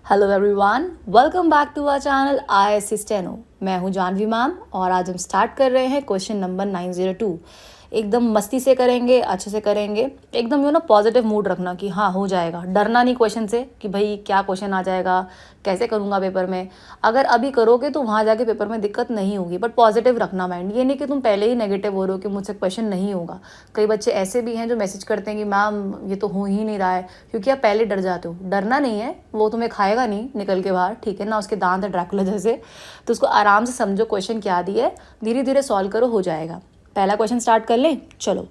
Hello everyone, welcome back to our channel IISc steno. मैं हूं Janvi ma'am और आज हम स्टार्ट कर रहे हैं क्वेश्चन नंबर 902। एकदम मस्ती से करेंगे, अच्छे से करेंगे, एकदम पॉजिटिव मूड रखना कि हाँ हो जाएगा। डरना नहीं क्वेश्चन से कि भाई क्या क्वेश्चन आ जाएगा, कैसे करूँगा पेपर में। अगर अभी करोगे तो वहाँ जाके पेपर में दिक्कत नहीं होगी, बट पॉजिटिव रखना माइंड। ये नहीं कि तुम पहले ही नेगेटिव हो रहे हो कि मुझसे क्वेश्चन नहीं होगा। कई बच्चे ऐसे भी हैं जो मैसेज करते हैं कि मैम ये तो हो ही नहीं रहा है, क्योंकि आप पहले डर जाते हो। डरना नहीं है, वो तुम्हें खाएगा नहीं निकल के बाहर, ठीक है ना। उसके दांत है ड्रैकुला जैसे, तो उसको आराम से समझो क्वेश्चन क्या दिया है, धीरे धीरे सॉल्व करो, हो जाएगा। पहला क्वेश्चन स्टार्ट कर लें, चलो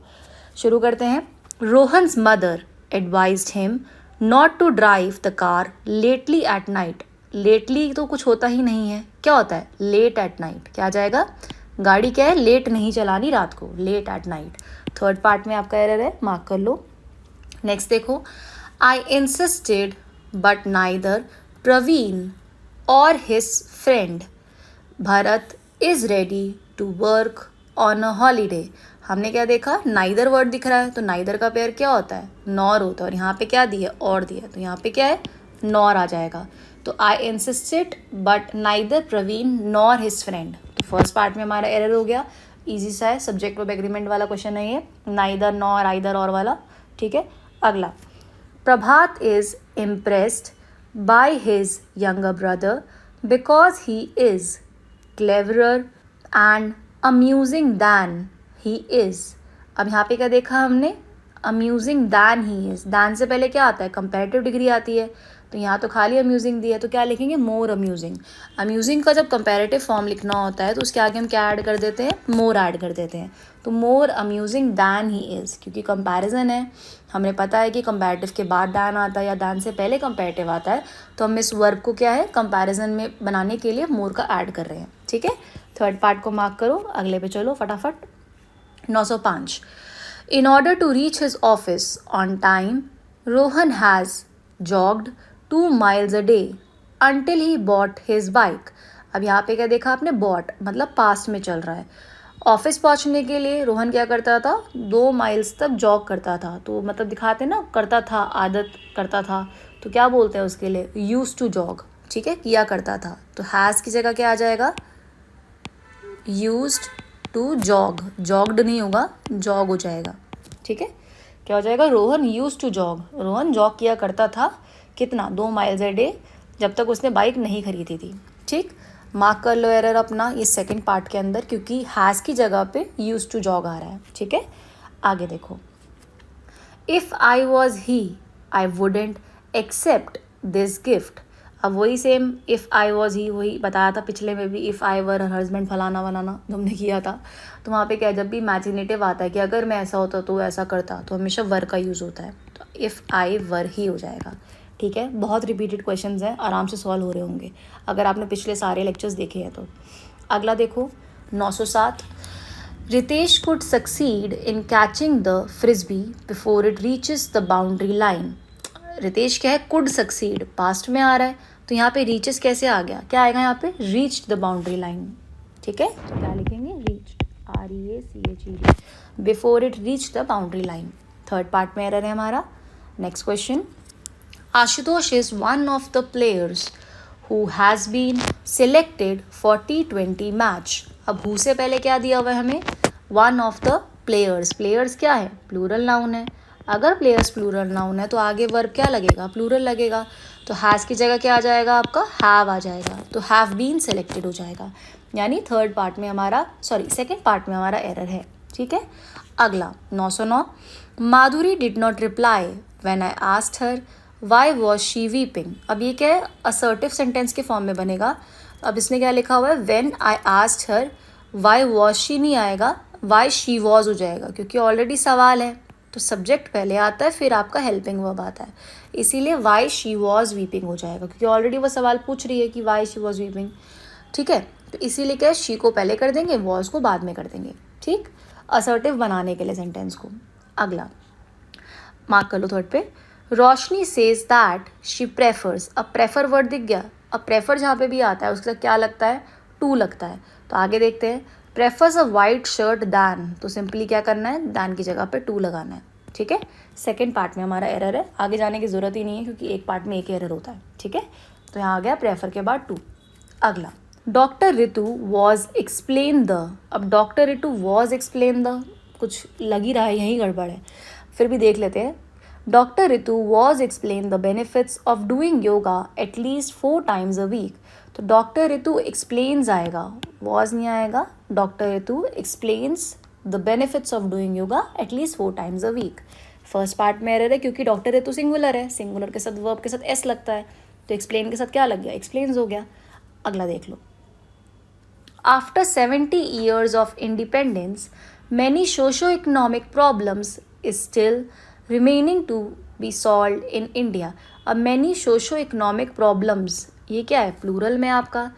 शुरू करते हैं। Rohan's mother advised him not to drive the car lately at night. Lately तो कुछ होता ही नहीं है, क्या होता है लेट एट नाइट। क्या आ जाएगा, गाड़ी क्या है, लेट नहीं चलानी रात को, late at night. Third part में आपका एरर है, मार्क कर लो। नेक्स्ट देखो, I insisted but neither Praveen और his friend Bharat is ready to work on a holiday. हमने क्या देखा, नाइदर वर्ड दिख रहा है, तो नाइदर का पेयर क्या होता है, नॉर होता है। और यहाँ पे क्या दिया, और दिया, तो यहाँ पे क्या है, नॉर आ जाएगा। तो I insisted but neither Praveen nor his friend. तो फर्स्ट पार्ट में हमारा एरर हो गया, इजी सा है, सब्जेक्ट वर्ब एग्रीमेंट वाला क्वेश्चन है ये, नाइदर नॉर आइदर और वाला, ठीक है। अगला, Prabhat is impressed by his younger brother because he is cleverer and amusing than he is. अब यहाँ पे क्या देखा हमने, amusing than he is. Than से पहले क्या आता है, कंपैरेटिव डिग्री आती है, तो यहाँ तो खाली अम्यूजिंग दिया है, तो क्या लिखेंगे, मोर अम्यूजिंग। अम्यूजिंग का जब कंपैरेटिव फॉर्म लिखना होता है तो उसके आगे हम क्या ऐड कर देते हैं, मोर ऐड कर देते हैं। तो मोर अम्यूजिंग दैन ही इज़, क्योंकि कंपैरिजन है, हमें पता है कि कंपैरेटिव के बाद दैन आता है या दैन से पहले कंपैरेटिव आता है, तो हम इस वर्ब को क्या है, कंपैरिजन में बनाने के लिए मोर का ऐड कर रहे हैं, ठीक है। थर्ड पार्ट को मार्क करो, अगले पे चलो फटाफट। 905, in order to reach his office on time, Rohan has jogged 2 miles a day until he bought his bike. अब यहाँ पे क्या देखा आपने, bought मतलब पास्ट में चल रहा है। ऑफिस पहुँचने के लिए रोहन क्या करता था, 2 माइल्स तक जॉग करता था। तो मतलब दिखाते ना, करता था, आदत करता था, तो क्या बोलते हैं उसके लिए, यूज टू जॉग, ठीक है, किया करता था। तो हैज़ की जगह क्या आ जाएगा, यूज्ड टू जॉग। जॉग्ड नहीं होगा, जॉग हो जाएगा, ठीक है। क्या हो जाएगा, Rohan used to jog. Rohan jog किया करता था, कितना, 2 माइल्स ए डे, जब तक उसने बाइक नहीं खरीदी थी, ठीक। मार्क कर लो एरर अपना ये सेकंड पार्ट के अंदर, क्योंकि हैज़ की जगह पे यूज्ड टू जॉग आ रहा है, ठीक है। आगे देखो, if I was he I wouldn't accept this gift. अब वही same, if I was he, वही बताया था पिछले में भी, if I were her husband फलाना वलाना जो हमने किया था। तो वहाँ पे क्या है, जब भी इमेजिनेटिव आता है कि अगर मैं ऐसा होता तो ऐसा करता, तो हमेशा वर का यूज़ होता है। तो इफ़ आई वर ही हो जाएगा, ठीक है। बहुत रिपीटेड क्वेश्चंस हैं, आराम से सॉल्व हो रहे होंगे अगर आपने पिछले सारे लेक्चर्स देखे हैं तो। अगला देखो, 907, Ritesh could succeed in catching the frisbee before it reaches the boundary line. Ritesh क्या है, कुड सक्सीड, पास्ट में आ रहा है, तो यहाँ पे रीचेस कैसे आ गया, क्या आएगा यहाँ पे, रीच्ड द बाउंड्री लाइन, ठीक है। तो क्या लिखेंगे, reached, REACHED, before it reach the boundary line. Third part में एरर है हमारा। Next question, Ashutosh is one of the players who has been selected for T20 match. अब हु से पहले क्या दिया हुआ है हमें, one of the players. Players क्या है, प्लूरल नाउन है। अगर प्लेयर्स प्लूरल नाउन है तो आगे वर्ब क्या लगेगा, प्लूरल लगेगा। तो हैज़ की जगह क्या आ जाएगा आपका, हैव आ जाएगा, तो हैव बीन सेलेक्टेड हो जाएगा। यानी थर्ड पार्ट में हमारा, सॉरी सेकेंड पार्ट में हमारा एरर है, ठीक है। अगला 909, Madhuri did not reply when I asked her why was she weeping. अब ये क्या है, असर्टिव सेंटेंस के फॉर्म में बनेगा। अब इसने क्या लिखा हुआ है, when I asked her, why was she नहीं आएगा, वाई शी वॉज हो जाएगा, क्योंकि ऑलरेडी सवाल है, तो सब्जेक्ट पहले आता है, फिर आपका हेल्पिंग वर्ब आता है, इसीलिए वाई शी वॉज वीपिंग हो जाएगा, क्योंकि ऑलरेडी वो सवाल पूछ रही है कि वाई शी वॉज वीपिंग, ठीक है। तो इसीलिए क्या है, शी को पहले कर देंगे, वॉज को बाद में कर देंगे, ठीक, असर्टिव बनाने के लिए सेंटेंस को। अगला मार्क कर लो थर्ड पे, रोशनी सेज दैट शी प्रेफर्स। अब प्रेफर वर्ड दिख गया, अब प्रेफर जहाँ पे भी आता है उसके साथ क्या लगता है, टू लगता है। तो आगे देखते हैं, prefers a white shirt than, तो सिंपली क्या करना है, दैन की जगह पे टू लगाना है, ठीक है। सेकेंड पार्ट में हमारा एरर है, आगे जाने की ज़रूरत ही नहीं है क्योंकि एक पार्ट में एक एरर होता है, ठीक है। तो यहाँ आ गया प्रेफर के बाद टू। अगला, doctor Ritu was explain the. अब doctor Ritu was explain the, कुछ लग ही रहा है यही गड़बड़ है, फिर भी देख लेते हैं। Doctor Ritu was explain the benefits of doing yoga at least 4 times a week। तो डॉक्टर रितु एक्सप्लेन्स आएगा, वॉज नहीं आएगा। Doctor Ritu explains the benefits of doing yoga at least 4 times a week। First part में एरर है क्योंकि डॉक्टर रितु सिंगुलर है, सिंगुलर के साथ वर्ब के साथ एस लगता है, तो एक्सप्लेन के साथ क्या लग गया, एक्सप्लेन्स हो गया। अगला देख लो, after 70 years of independence, many socio-economic problems is still remaining to be solved in India। अब many socio-economic problems, ये क्या है, प्लूरल में आपका,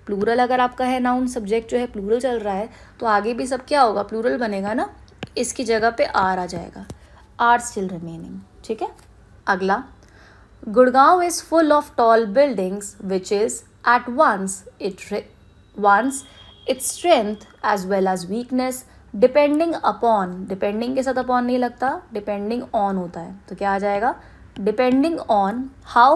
प्लूरल अगर आपका है नाउन, सब्जेक्ट जो है प्लूरल चल रहा है, तो आगे भी सब क्या होगा, प्लूरल बनेगा ना, इसकी जगह पे आर आ जाएगा, आर स्टिल रिमेनिंग, ठीक है। अगला, Gurgaon is full of tall buildings which is at once its strength as well as weakness depending upon, depending के साथ upon नहीं लगता, depending on होता है, तो क्या आ जाएगा, depending on how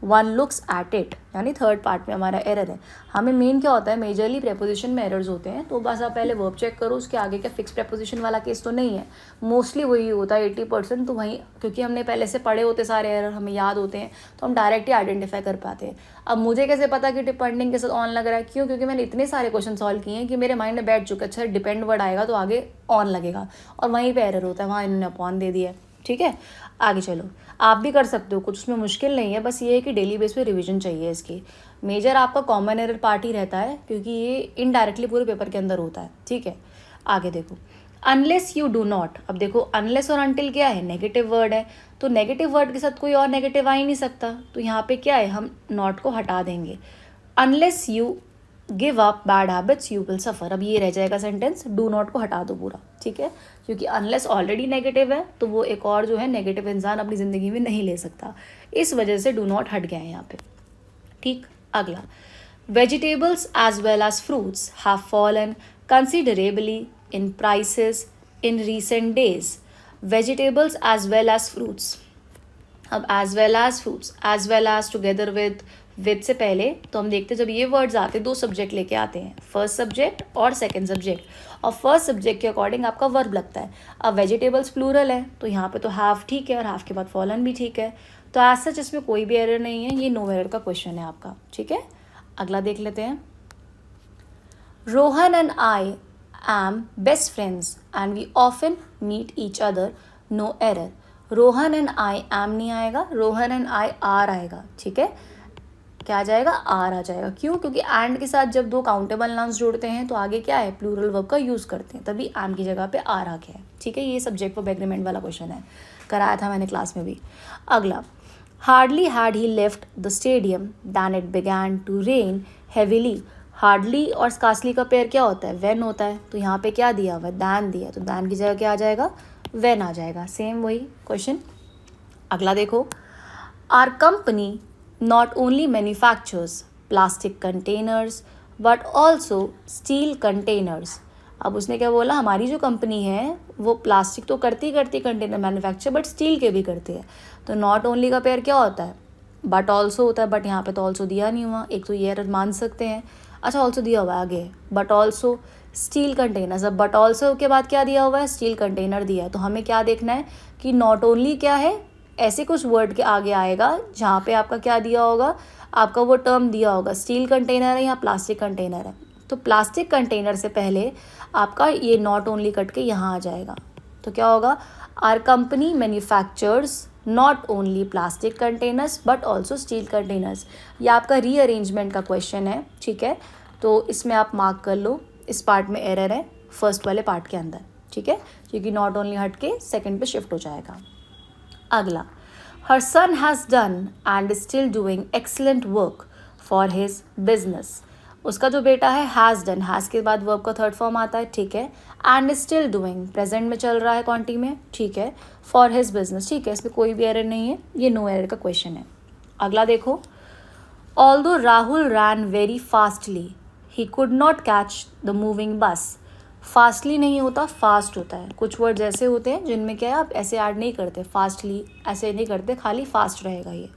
one looks at it। यानी थर्ड पार्ट में हमारा एरर है। हमें मेन क्या होता है, मेजरली प्रेपोजिशन में एरर्स होते हैं, तो बस आप पहले वर्ब चेक करो, उसके आगे क्या फिक्स प्रेपोजिशन वाला केस तो नहीं है, मोस्टली वही होता है 80%, तो वहीं क्योंकि हमने पहले से पढ़े होते सारे एरर, हमें याद होते हैं, तो हम डायरेक्ट ही आइडेंटिफाई कर पाते हैं। अब मुझे कैसे पता कि डिपेंडिंग के साथ ऑन लग रहा है, क्यों, क्योंकि मैंने इतने सारे क्वेश्चन सॉल्व किए हैं कि मेरे माइंड में बैठ चुका है, अच्छा डिपेंड वर्ड आएगा तो आगे ऑन लगेगा, और वहीं पर एरर होता है, वहाँ इन्होंने अपॉन दे दिया है, ठीक है। आगे चलो, आप भी कर सकते हो, कुछ उसमें मुश्किल नहीं है, बस ये है कि डेली बेस पे रिवीजन चाहिए इसकी। मेजर आपका कॉमन एरर पार्ट ही रहता है क्योंकि ये इनडायरेक्टली पूरे पेपर के अंदर होता है, ठीक है। आगे देखो, अनलेस यू डू नॉट। अब देखो अनलेस और अनटिल क्या है, नेगेटिव वर्ड है, तो नेगेटिव वर्ड के साथ कोई और नेगेटिव आ ही नहीं सकता, तो यहाँ पे क्या है, हम नॉट को हटा देंगे। Unless you give up bad habits you will suffer. अब ये रह जाएगा सेंटेंस, डू नॉट को हटा दो पूरा, ठीक है, क्योंकि अनलेस ऑलरेडी नेगेटिव है, तो वो एक और जो है नेगेटिव इंसान अपनी ज़िंदगी में नहीं ले सकता, इस वजह से डू नॉट हट गया है यहाँ पे, ठीक। अगला, vegetables as well as fruits have fallen considerably in prices in recent days. Vegetables as well as fruits, अब as well as fruits, as well as together with से पहले तो हम देखते हैं जब ये वर्ड्स आते हैं, दो सब्जेक्ट लेके आते हैं, फर्स्ट सब्जेक्ट और सेकंड सब्जेक्ट, और फर्स्ट सब्जेक्ट के अकॉर्डिंग आपका वर्ब लगता है। अब वेजिटेबल्स प्लूरल है, तो यहाँ पे तो हैव ठीक है, और हैव के बाद फॉलन भी ठीक है, तो एज सच इसमें कोई भी एरर नहीं है, ये नो एरर का क्वेश्चन है आपका, ठीक है। अगला देख लेते हैं, Rohan and I am best friends and we often meet each other, no error. Rohan and I am नहीं आएगा, रोहन एंड आई आर आएगा, ठीक है। क्या आ जाएगा, आर आ जाएगा, क्यों, क्योंकि एंड के साथ जब दो काउंटेबल नाउन्स जोड़ते हैं तो आगे क्या है, प्लूरल वर्ब का यूज़ करते हैं, तभी एम की जगह पे आर आ गया है, ठीक है। ये सब्जेक्ट वर्ब एग्रीमेंट वाला क्वेश्चन है, कराया था मैंने क्लास में भी। अगला, hardly had he left the stadium than it began to rain heavily. Hardly और स्कार्सली का पेयर क्या होता है, वेन होता है, तो यहाँ पे क्या दिया हुआ है, दैन दिया, तो दैन की जगह क्या आ जाएगा, वेन आ जाएगा, सेम वही क्वेश्चन। अगला देखो, R company not only manufactures plastic containers but also steel containers। अब उसने क्या बोला, हमारी जो कंपनी है वो प्लास्टिक तो करती कंटेनर मैन्युफैक्चर, बट स्टील के भी करती है, तो नॉट ओनली का पेयर क्या होता है, बट ऑल्सो होता है, बट यहाँ पे तो ऑल्सो दिया नहीं हुआ, एक तो ये एरर मान सकते हैं, अच्छा ऑल्सो दिया हुआ है आगे, बट ऑल्सो स्टील कंटेनर्स। अब बट ऑल्सो के बाद क्या दिया हुआ है, स्टील कंटेनर दिया है, तो हमें क्या देखना है कि नॉट ओनली क्या है, ऐसे कुछ वर्ड के आगे आएगा जहाँ पे आपका क्या दिया होगा, आपका वो टर्म दिया होगा, स्टील कंटेनर है या प्लास्टिक कंटेनर है, तो प्लास्टिक कंटेनर से पहले आपका ये नॉट ओनली कट के यहाँ आ जाएगा, तो क्या होगा, R company manufactures not only plastic containers but also steel containers. ये आपका रीअरेंजमेंट का क्वेश्चन है, ठीक है, तो इसमें आप मार्क कर लो, इस पार्ट में एरर है फर्स्ट वाले पार्ट के अंदर, ठीक है, क्योंकि नॉट ओनली हट के सेकेंड पे शिफ्ट हो जाएगा। अगला, her son has done and still doing excellent work for his business. उसका जो बेटा है हैज़ डन, हैज़ के बाद वर्ब का थर्ड फॉर्म आता है, ठीक है, एंड स्टिल डूइंग प्रेजेंट में चल रहा है क्वांटी में, ठीक है, फॉर हिज बिजनेस, ठीक है, इसमें कोई भी एरर नहीं है, ये नो एरर का क्वेश्चन है। अगला देखो, although Rahul rain very fastly he could not catch the moving बस। फास्टली नहीं होता, फास्ट होता है, कुछ वर्ड्स ऐसे होते हैं जिनमें क्या है आप ऐसे ऐड नहीं करते, फास्टली ऐसे नहीं करते, खाली फास्ट रहेगा ये,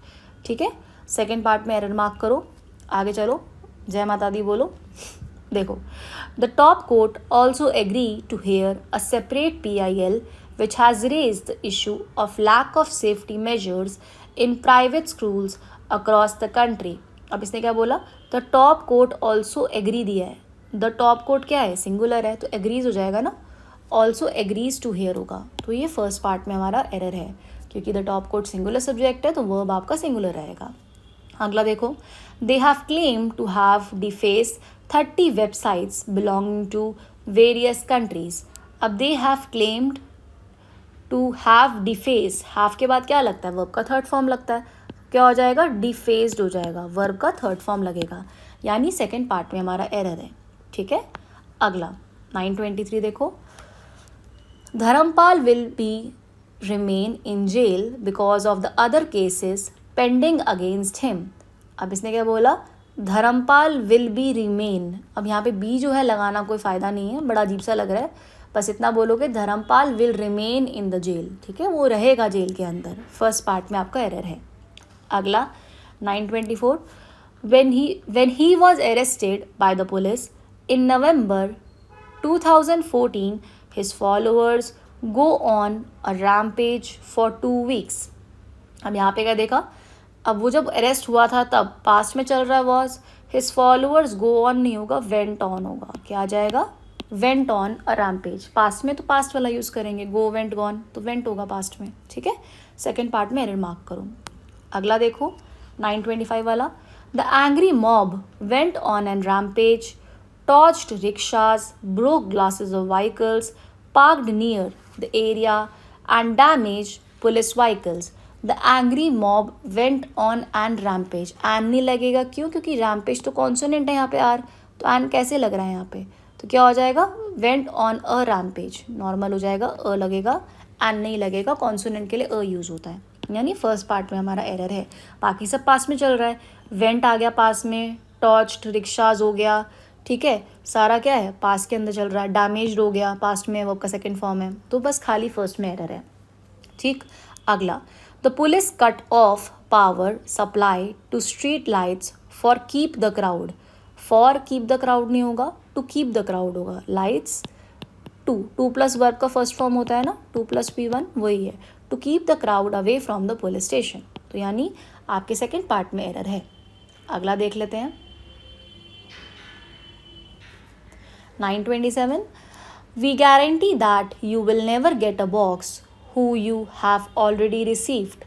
ठीक है। सेकेंड पार्ट में एरर मार्क करो। आगे चलो, जय माता दी बोलो। देखो, the top court also agree to hear a separate PIL which has raised the issue of lack of safety measures in private schools across the country। अब इसने क्या बोला, the top court also agree दिया है। The top court क्या है, singular है, तो एग्रीज हो जाएगा ना, ऑल्सो एग्रीज टू हेयर होगा। तो ये फर्स्ट पार्ट में हमारा एरर है, क्योंकि the top court singular subject है तो वर्ब आपका सिंगुलर रहेगा। अगला देखो, they have claim to have deface 30 websites belonging to various countries. अब they have claimed to have deface, have के बाद क्या लगता है, वर्ब का थर्ड फॉर्म लगता है, क्या हो जाएगा, डिफेस्ड हो जाएगा, वर्ब का थर्ड फॉर्म लगेगा, यानी सेकेंड पार्ट में हमारा एरर है। ठीक है, अगला 923 देखो, Dharampal will be remain in jail because of the other cases pending against him. अब इसने क्या बोला, धर्मपाल विल बी रिमेन। अब यहाँ पे बी जो है लगाना कोई फ़ायदा नहीं है, बड़ा अजीब सा लग रहा है, बस इतना बोलोगे Dharampal will remain in the jail. ठीक है, वो रहेगा जेल के अंदर। फर्स्ट पार्ट में आपका एरर है। अगला 924, when he was arrested by the police in November 2014, his followers go on a rampage for 2 weeks। अब यहाँ पे क्या देखा, अब वो जब अरेस्ट हुआ था तब पास्ट में चल रहा है was, his followers go on नहीं होगा, went on होगा। क्या आ जाएगा, went on a rampage। Past में तो पास्ट वाला यूज़ करेंगे, go went gone तो went होगा पास्ट में। ठीक है, सेकेंड पार्ट में एरर मार्क करो। अगला देखो 925 वाला, the angry mob went on an rampage, torched rickshaws, broke glasses of vehicles parked near the area and damage police vehicles. The angry mob went on an rampage, an नहीं लगेगा, क्यों, क्योंकि rampage तो consonant है यहाँ पे are, तो N कैसे लग रहा है यहाँ पे, तो क्या हो जाएगा, went on a rampage, normal हो जाएगा, अ लगेगा, एन नहीं लगेगा, कॉन्सोनेंट के लिए अ यूज़ होता है, यानी फर्स्ट पार्ट में हमारा एरर है। बाकी सब पास में चल रहा है, वेंट आ गया पास में, टॉर्च्ड रिक्शाज हो गया, ठीक है, सारा क्या है पास के अंदर चल रहा है, डैमेज्ड हो गया पास्ट में, वर्ब का सेकंड फॉर्म है, तो बस खाली फर्स्ट में एरर है। ठीक, अगला, the police cut off power supply to street lights for keep the crowd. For keep the crowd नहीं होगा, टू कीप द क्राउड होगा। लाइट्स टू प्लस वर्ब का फर्स्ट फॉर्म होता है ना, 2 + P1 वही है, to keep the crowd away from the police station. तो यानी आपके सेकेंड पार्ट में एरर है। अगला देख लेते हैं 927, we guarantee that you will never get a box who you have already received.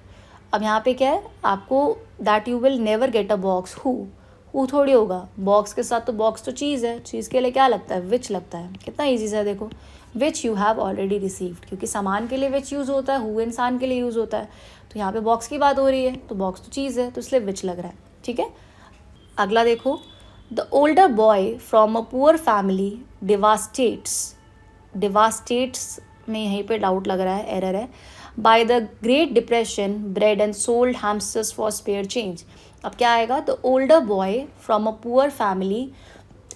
अब यहाँ पे क्या है, आपको that you will never get a box, who थोड़ी होगा, बॉक्स के साथ तो बॉक्स तो चीज़ है, चीज़ के लिए क्या लगता है, विच लगता है, कितना ईजी सा है देखो, which you have already received, क्योंकि सामान के लिए विच यूज़ होता है, हु इंसान के लिए यूज़ होता है, तो यहाँ पे बॉक्स की बात हो रही है, तो बॉक्स तो चीज़ है, तो इसलिए विच लग रहा है। ठीक है, अगला देखो, the older boy from a poor family devastates में यहीं पे डाउट लग रहा है, एरर है, by the Great Depression bred and sold hamsters for spare change. अब क्या आएगा, the older boy from a poor family,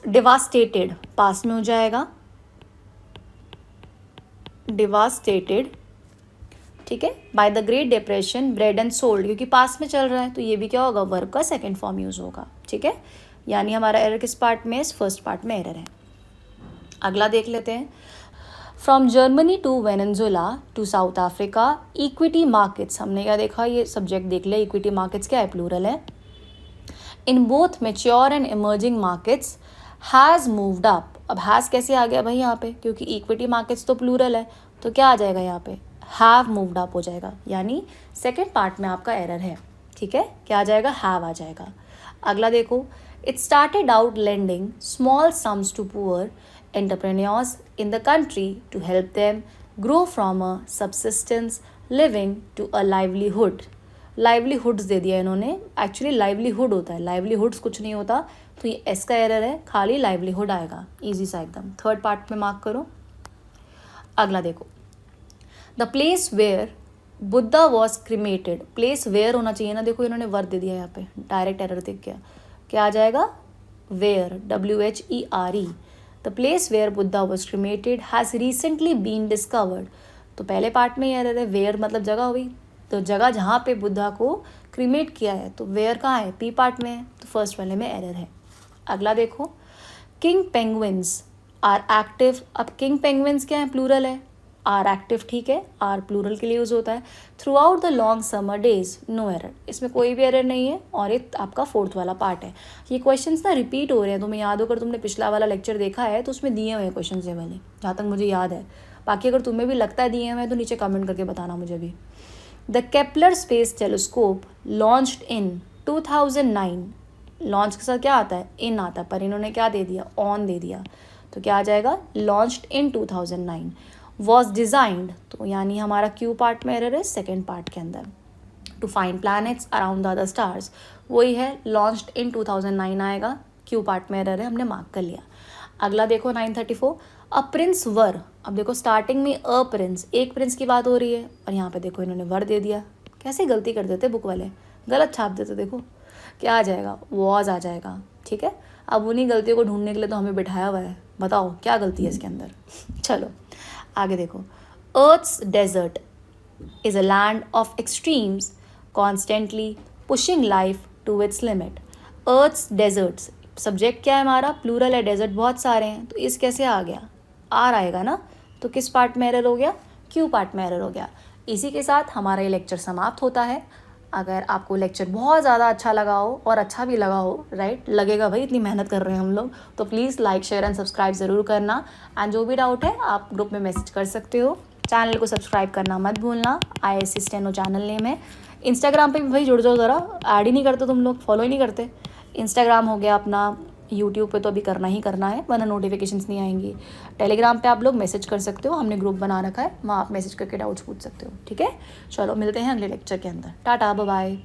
devastated पास में हो जाएगा, डिवास्टेटेड, ठीक है, by the Great Depression bred and sold, क्योंकि पास में चल रहा है तो ये भी क्या होगा, वर्ब का सेकंड फॉर्म यूज होगा। ठीक है, यानी हमारा एरर किस पार्ट में है, फर्स्ट पार्ट में एरर है। अगला देख लेते हैं, from Germany to Venezuela to South Africa equity markets. हमने क्या देखा, ये सब्जेक्ट देख लिया, इक्विटी मार्केट्स क्या है, प्लूरल है, in both mature and emerging markets has moved up. अब हैज़ कैसे आ गया भाई यहाँ पे, क्योंकि इक्विटी मार्केट्स तो प्लूरल है, तो क्या आ जाएगा यहाँ पे, हैव मूव्ड अप हो जाएगा, यानी सेकेंड पार्ट में आपका एरर है। ठीक है, क्या आ जाएगा, हैव आ जाएगा। अगला देखो, it started out lending small sums to poor entrepreneurs in the country to help them grow from a subsistence living to a livelihood। livelihoods दे दिया इन्होंने, एक्चुअली livelihood होता है, livelihoods कुछ नहीं होता, तो ये एस का एरर है, खाली livelihood आएगा, इजी सा एकदम। थर्ड पार्ट में मार्क करो। अगला देखो, the place where Buddha was cremated, place where होना चाहिए ना, देखो इन्होंने वर्ड दे दिया यहाँ पे, डायरेक्ट एरर दिख गया, क्या आ जाएगा, where, WHERE। The place where Buddha was cremated has recently been discovered. तो पहले पार्ट में ही एरर है, वेयर मतलब जगह हुई, तो जगह जहाँ पे बुद्धा को क्रीमेट किया है, तो वेयर कहाँ है, पी पार्ट में है, तो फर्स्ट वाले में एरर है। अगला देखो, किंग पेंगुइन्स आर एक्टिव। अब किंग पेंगुइन्स क्या है, प्लूरल है, आर एक्टिव, ठीक है, आर प्लूरल के लिए यूज होता है। Throughout the long summer days, no error, इसमें कोई भी एरर नहीं है, और ये आपका फोर्थ वाला पार्ट है। ये क्वेश्चंस ना रिपीट हो रहे हैं, तुम्हें याद होकर तुमने पिछला वाला लेक्चर देखा है तो उसमें दिए हुए हैं क्वेश्चन ये वाले, जहाँ तक मुझे याद है। बाकी अगर तुम्हें भी लगता है दिए हुए हैं तो नीचे कमेंट करके बताना मुझे भी। The Kepler space telescope launched in 2009, launch के साथ क्या आता है, इन आता है, पर इन्होंने क्या दे दिया, ऑन दे दिया, तो क्या आ जाएगा, लॉन्च्ड इन 2009। वॉज डिजाइंड, तो यानी हमारा क्यू पार्ट में एरर है, सेकेंड पार्ट के अंदर। To find planets around the other stars, वही है, लॉन्च्ड इन 2009 आएगा, क्यू पार्ट में एरर है, हमने मार्क कर लिया। अगला देखो 934, अ प्रिंस वर। अब देखो स्टार्टिंग में अ प्रिंस, एक प्रिंस की बात हो रही है, और यहाँ पे देखो इन्होंने वर दे दिया। कैसे गलती कर देते बुक वाले, गलत छाप देते। देखो क्या आ जाएगा, वॉज आ जाएगा, ठीक है। अब उन्हीं गलतियों को ढूंढने के लिए तो हमें बिठाया हुआ है, बताओ क्या गलती है इसके अंदर। चलो आगे देखो, earth's desert is a land of extremes constantly pushing life to its limit. Earth's deserts, subject क्या है हमारा, प्लूरल है, डेजर्ट बहुत सारे हैं, तो इस कैसे आ गया, आर आएगा ना, तो किस पार्ट में एरर हो गया, क्यू पार्ट में एरर हो गया। इसी के साथ हमारा ये लेक्चर समाप्त होता है। अगर आपको लेक्चर बहुत ज़्यादा अच्छा लगा हो, और अच्छा भी लगा हो, राइट, लगेगा भाई इतनी मेहनत कर रहे हैं हम लोग, तो please like share and subscribe ज़रूर करना। एंड जो भी डाउट है आप ग्रुप में मैसेज कर सकते हो। चैनल को सब्सक्राइब करना मत भूलना, IAS स्टेनो चैनल नेम है। इंस्टाग्राम पे भी भाई जुड़ जाओ ज़रा, ऐड ही नहीं करते तुम लोग, फॉलो ही नहीं करते। इंस्टाग्राम हो गया अपना, यूट्यूब पे तो अभी करना ही करना है, वरना नोटिफिकेशंस नहीं आएंगी। टेलीग्राम पे आप लोग मैसेज कर सकते हो, हमने ग्रुप बना रखा है, वहाँ आप मैसेज करके डाउट्स पूछ सकते हो, ठीक है। चलो मिलते हैं अगले लेक्चर के अंदर, टाटा बाय बाय।